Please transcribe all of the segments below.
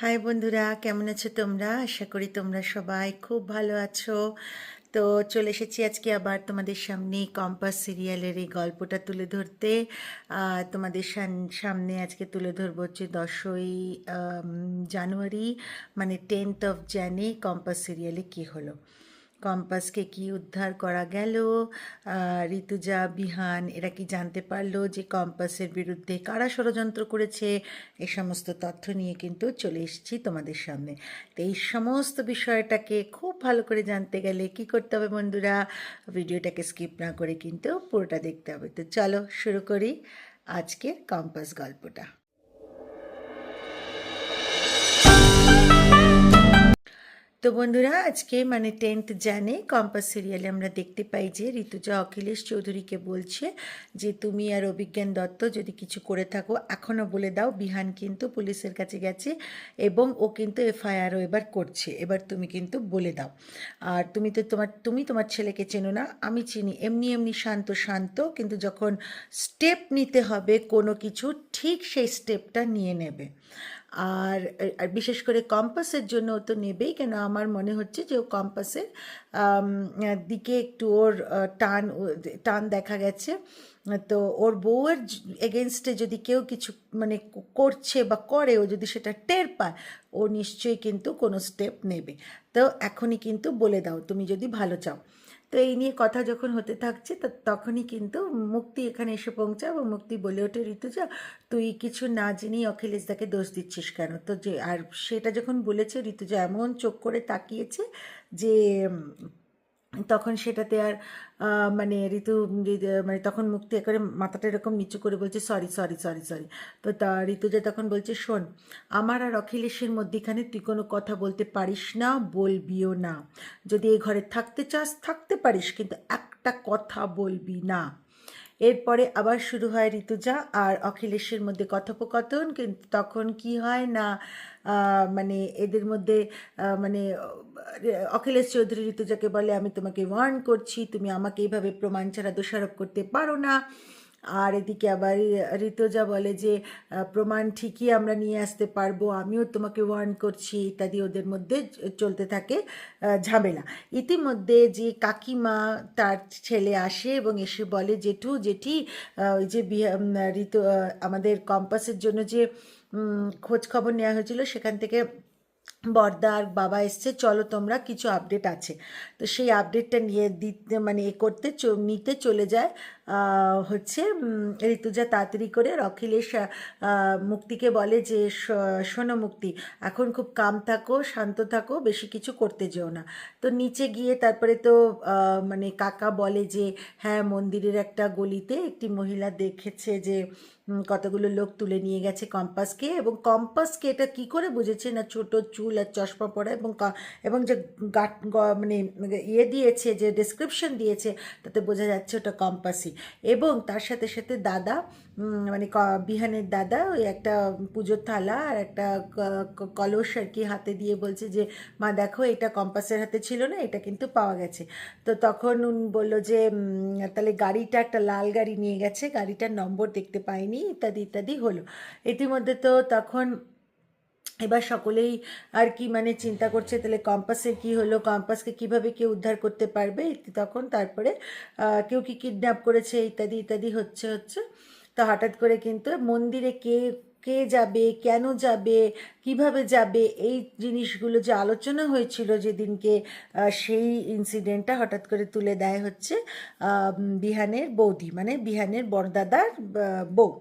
High বন্ধুরা, কেমন আছো তোমরা? আশা করি তোমরা সবাই খুব ভালো আছো। তো চলে এসেছি আজকে আবার তোমাদের সামনে কম্পাস সিরিয়ালের এই গল্পটা তুলে ধরতে। তোমাদের সামনে আজকে তুলে ধরবো হচ্ছে 10ই জানুয়ারি, মানে 10th অফ জানে কম্পাস সিরিয়ালে কী হলো, কম্পাসকে কি উদ্ধার করা গেল, ঋতুজা, বিহান এরা কি জানতে পারলো যে কম্পাসের বিরুদ্ধে কারা ষড়যন্ত্র করেছে, এই সমস্ত তথ্য নিয়ে কিন্তু চলে এসেছি তোমাদের সামনে। তো এই সমস্ত বিষয়টাকে খুব ভালো করে জানতে গেলে কি করতে হবে বন্ধুরা, ভিডিওটাকে স্কিপ না করে কিন্তু পুরোটা দেখতে হবে। তো চলো শুরু করি আজকের কম্পাস গল্পটা। তো বন্ধুরা, আজকে মানে 10th জানে কম্পাস সিরিয়ালে আমরা দেখতে পাই যে ঋতুজা অখিলেশ চৌধুরীকে বলছে যে তুমি আর অভিজ্ঞান দত্ত যদি কিছু করে থাকো এখনও বলে দাও। বিহান কিন্তু পুলিশের কাছে গেছে এবং ও কিন্তু এফআইআরও এবার করছে, এবার তুমি কিন্তু বলে দাও। আর তুমি তোমার ছেলেকে চেনো না, আমি চিনি। এমনি এমনি শান্ত শান্ত, কিন্তু যখন স্টেপ নিতে হবে কোনো কিছু, ঠিক সেই স্টেপটা নিয়ে নেবে। আর আর বিশেষ করে কম্পাসের জন্য ও তো নেবেই, কেন আমার মনে হচ্ছে যে ও কম্পাসের দিকে একটু ওর টান দেখা গেছে। তো ওর বউয়ের এগেনস্টে যদি কেউ কিছু মানে করছে বা করে, ও যদি সেটা টের পায়, ও নিশ্চয়ই কিন্তু কোনো স্টেপ নেবে। তো এখনই কিন্তু বলে দাও তুমি যদি ভালো চাও। তো এই নিয়ে কথা যখন হতে থাকছে তখনই কিন্তু মুক্তি এখানে এসে পৌঁছায় এবং মুক্তি বলে ওঠে, ঋতুজা তুই কিছু না জেনেই অখিলেশদাকে দোষ দিচ্ছিস কেন? তো যে আর সেটা যখন বলেছে, ঋতুজা এমন চোখ করে তাকিয়েছে যে তখন সেটাতে আর মানে মানে তখন মুক্তি একেবারে মাথাটা এরকম নিচু করে বলছে সরি সরি সরি সরি। তো ঋতুজা তখন বলছে, শোন, আমার আর অখিলেশের মধ্যেখানে তুই কোনো কথা বলতে পারিস না, বলবিও না। যদি এই ঘরে থাকতে চাস থাকতে পারিস, কিন্তু একটা কথা বলবি না। এরপরে আবার শুরু হয় ঋতুজা আর অখিলেশের মধ্যে কথোপকথন, কিন্তু তখন কি হয় না, মানে এদের মধ্যে মানে অখিলেশ চৌধুরী ঋতুজাকে বলে, আমি তোমাকে ওয়ার্ন করছি, তুমি আমাকে এইভাবে প্রমাণ ছাড়া দোষারোপ করতে পারো না। আর এদিকে আবার ঋতুজা বলে যে প্রমাণ ঠিকই আমরা নিয়ে আসতে পারবো, আমিও তোমাকে ওয়ার্ন করছি, ইত্যাদি ওদের মধ্যে চলতে থাকে ঝামেলা। ইতিমধ্যে যে কাকিমা, তার ছেলে আসে এবং এসে বলে, জেঠু জেঠি, ওই যে আমাদের কম্পাসের জন্য যে খোঁজ খবর নেওয়া হয়েছিল সেখান থেকে বড়দা আর বাবা এসছে, চলো তোমরা, কিছু আপডেট আছে। তো সেই আপডেটটা নিয়ে দিতে মানে নিতে চলে যায় হচ্ছে ঋতুজা তাড়াতাড়ি করে। আর অখিলেশ মুক্তিকে বলে যে শোনো মুক্তি, এখন খুব কাম থাকো, শান্ত থাকো, বেশি কিছু করতে যেও না। তো নিচে গিয়ে তারপরে তো মানে কাকা বলে যে হ্যাঁ, মন্দিরের একটা গলিতে একটি মহিলা দেখেছে যে কতগুলো লোক তুলে নিয়ে গেছে কম্পাসকে, এবং কম্পাসকে এটা কি করে বুঝেছে না, ছোট চুল আর চশমা পরা, এবং যে মানে ইয়ে দিয়েছে, যে ডেসক্রিপশন দিয়েছে, তাতে বোঝা যাচ্ছে ওটা কম্পাসই। এবং তার সাথে সাথে দাদা, মানে বিহানের দাদা, ওই একটা পুজোর থালা আর একটা কলস আর কি হাতে দিয়ে বলছে যে মা দেখো, এটা কম্পাসের হাতে ছিল না, এটা কিন্তু পাওয়া গেছে। তো তখন বলল যে তাহলে গাড়িটা একটা লাল গাড়ি নিয়ে গেছে, গাড়িটার নম্বর দেখতে পাইনি, ইত্যাদি ইত্যাদি হলো। ইতিমধ্যে তো তখন এবার সকলেই আর কি মানে চিন্তা করছে, তাহলে কম্পাসের কি হলো, কম্পাসকে কিভাবে কেউ উদ্ধার করতে পারবে। তখন তারপরে কেউ কি কিডন্যাপ করেছে, ইত্যাদি ইত্যাদি হচ্ছে হচ্ছে। তো হঠাৎ করে কিন্তু মন্দিরে কে কে যাবে, কেন যাবে, কিভাবে যাবে, এই জিনিসগুলো যে আলোচনা হয়েছিল যেদিনকে, সেই ইনসিডেন্টটা হঠাৎ করে তুলে দেয় হচ্ছে বিহানের বৌদি, মানে বিহানের বড়দাদার বউ।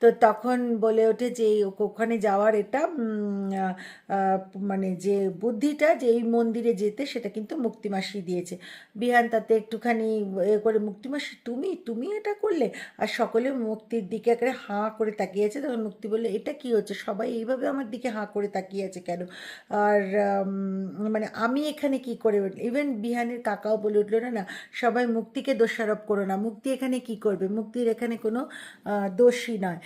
তো তখন বলে ওঠে যে ওখানে যাওয়ার এটা মানে যে বুদ্ধিটা, যে এই মন্দিরে যেতে, সেটা কিন্তু মুক্তিমাসি দিয়েছে। বিহান তাতে একটুখানি এ করে, মুক্তিমাসি তুমি তুমি এটা করলে? আর সকলে মুক্তির দিকে একেবারে হাঁ করে তাকিয়েছে। তখন মুক্তি বললে, এটা কি হচ্ছে, সবাই এইভাবে আমার দিকে হাঁ করে তাকিয়ে আছে কেন? আর মানে আমি এখানে কি করে? ইভেন বিহানের কাকাও বলে উঠলো, না না, সবাই মুক্তিকে দোষারোপ করো না, মুক্তি এখানে কি করবে, মুক্তির এখানে কোনো দোষই দোষী নয়,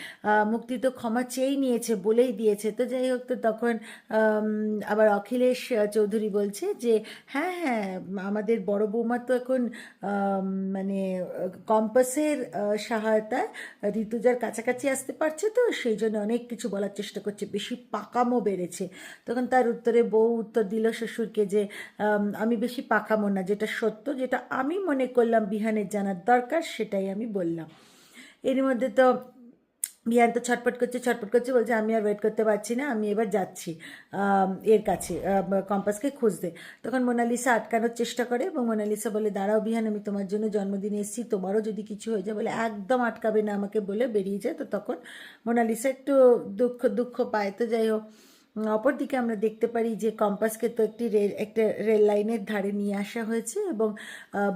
মুক্তি তো ক্ষমা চেয়েই নিয়েছে, বলেই দিয়েছে। তো যাই হোক, তো তখন আবার অখিলেশ চৌধুরী বলছে যে হ্যাঁ হ্যাঁ, আমাদের বড় বৌমা তো এখন মানে কম্পাসের সহায়তায় ঋতুজার কাছাকাছি আসতে পারছে, তো সেই জন্য অনেক কিছু বলার চেষ্টা করছে, বেশি পাকামো বেড়েছে। তখন তার উত্তরে বউ উত্তর দিল শ্বশুরকে যে আমি বেশি পাকামো না, যেটা সত্য, যেটা আমি মনে করলাম বিহানের জানার দরকার, সেটাই আমি বললাম। এর মধ্যে তো বিহান তো ছটফট করছে, বলছে আমি আর ওয়েট করতে পারছি না, আমি এবার যাচ্ছি এর কাছে, কম্পাসকে খুঁজতে। তখন মোনালিসা আটকানোর চেষ্টা করে এবং মোনালিসা বলে দাঁড়াও বিহান, আমি তোমার জন্য জন্মদিনে এসেছি, তোমারও যদি কিছু হয়ে যায়, বলে একদম আটকাবে না আমাকে, বলে বেরিয়ে যায়। তো তখন মোনালিসা একটু দুঃখ পায়। তো যাই হোক, অপরদিকে আমরা দেখতে পারি যে কম্পাসকে তো একটা রেল লাইনের ধারে নিয়ে আসা হয়েছে এবং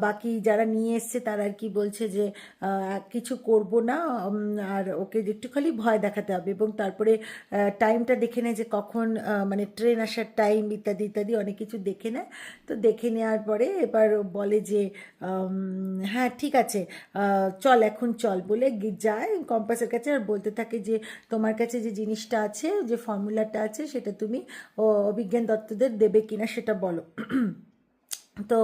বাকি যারা নিয়ে এসছে তারা আর কি বলছে যে কিছু করব না, আর ওকে একটু খালি ভয় দেখাতে হবে, এবং তারপরে টাইমটা দেখে নেয় যে কখন মানে ট্রেন আসার টাইম ইত্যাদি ইত্যাদি অনেক কিছু দেখে নেয়। তো দেখে নেওয়ার পরে এবার বলে যে হ্যাঁ ঠিক আছে, চল এখন চল, বলে যায় কম্পাসের কাছে আর বলতে থাকে যে তোমার কাছে যে জিনিসটা আছে, যে ফর্মুলাটা আছে, সেটা তুমি অভিজ্ঞান দত্তদের দেবে কিনা সেটা বলো। তো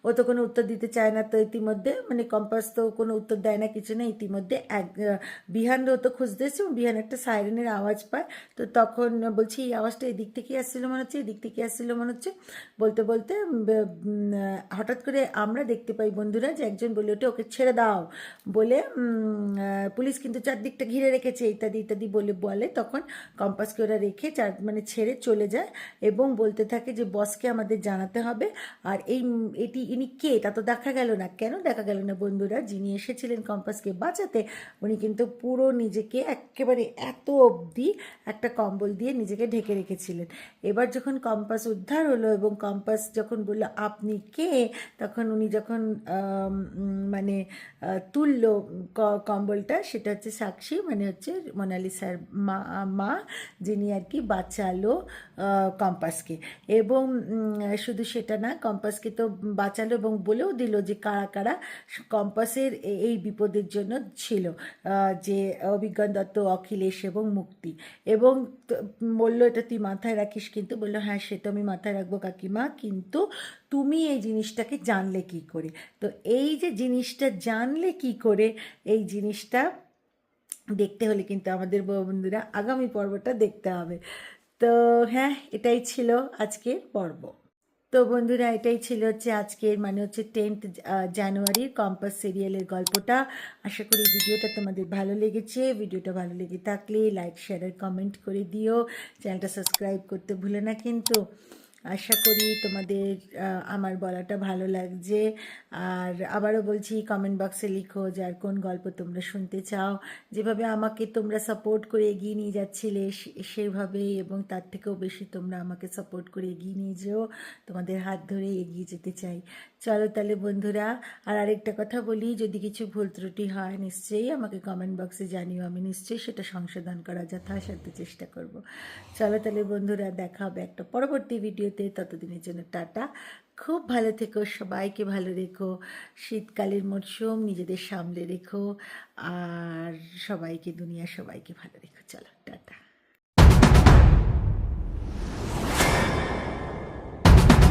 ও তো কোনো উত্তর দিতে চায় না। তো ইতিমধ্যে মানে কম্পাস তো কোনো উত্তর দেয় না, কিছু না। ইতিমধ্যে বিহানও তো খুঁজতে এসছে, বিহান একটা সাইরেনের আওয়াজ পায়। তো তখন বলছি এই আওয়াজটা এদিক থেকে আসছিলো মনে হচ্ছে, এদিক থেকে আসছিলো মনে হচ্ছে, বলতে বলতে হঠাৎ করে আমরা দেখতে পাই বন্ধুরা যে একজন বলে ওঠে ওকে ছেড়ে দাও, বলে পুলিশ কিন্তু চারদিকটা ঘিরে রেখেছে ইত্যাদি ইত্যাদি বলে তখন কম্পাসকে ওরা রেখে মানে ছেড়ে চলে যায় এবং বলতে থাকে যে বসকে আমাদের জানাতে হবে। আর ইনি কে তা তো দেখা গেল না। কেন দেখা গেল না বন্ধুরা? যিনি এসেছিলেন কম্পাসকে বাঁচাতে, উনি কিন্তু পুরো নিজেকে একেবারে এত অবধি একটা কম্বল দিয়ে নিজেকে ঢেকে রেখেছিলেন। এবার যখন কম্পাস উদ্ধার হলো এবং কম্পাস যখন বলল আপনি কে, তখন উনি যখন মানে তুললো কম্বলটা, সেটা হচ্ছে সাক্ষী, মানে হচ্ছে মোনালিসার মা, যিনি আর কি বাঁচালো কম্পাসকে। এবং শুধু সেটা না, কম্পাসকে তো বাঁচালো এবং বলেও দিল যে কারা কারা কম্পাসের এই বিপদের জন্য ছিল, যে অভিজ্ঞান দত্ত, অখিলেশ এবং মুক্তি। এবং বললো এটা তুই মাথায় রাখিস, কিন্তু বললো হ্যাঁ সে তো আমি মাথায় রাখবো কাকিমা, কিন্তু তুমি এই জিনিসটাকে জানলে কি করে? তো এই যে জিনিসটা জানলে কি করে, এই জিনিসটা দেখতে হলে কিন্তু আমাদের বন্ধুরা আগামী পর্বটা দেখতে হবে। তো হ্যাঁ, এটাই ছিল আজকের পর্ব। তো বন্ধুরা এটাই ছিল হচ্ছে আজকের মানে হচ্ছে 10th জানুয়ারির কম্পাস সিরিয়ালের গল্পটা। আশা করি ভিডিওটা তোমাদের ভালো লেগেছে। ভিডিওটা ভালো লেগে থাকলে লাইক শেয়ার আর কমেন্ট করে দিও। চ্যানেলটা সাবস্ক্রাইব করতে ভুলো না কিন্তু। আশা করি তোমাদের আমার বলাটা ভালো লাগছে। আর আবারও বলছি, কমেন্ট বক্সে লিখো যে আর কোন গল্প তোমরা শুনতে চাও। যেভাবে আমাকে তোমরা সাপোর্ট করে এগিয়ে নিয়ে যাচ্ছিলে সেভাবেই এবং তার থেকেও বেশি তোমরা আমাকে সাপোর্ট করে এগিয়ে নিয়ে যেও। তোমাদের হাত ধরে এগিয়ে যেতে চাই। চলো তাহলে বন্ধুরা, আর আরেকটা কথা বলি, যদি কিছু ভুল ত্রুটি হয় নিশ্চয়ই আমাকে কমেন্ট বক্সে জানিও, আমি নিশ্চয়ই সেটা সংশোধন করার যথাসাধ্য চেষ্টা করব। চলো তাহলে বন্ধুরা, দেখা হবে একটা পরবর্তী ভিডিওতে। ততদিনের জন্য টাটা, খুব ভালো থেকো, সবাইকে ভালো রেখো, শীতকালের মরশুম নিজেদের সামলে রেখো, আর সবাইকে দুনিয়া সবাইকে ভালো রেখো। চলো টাটা।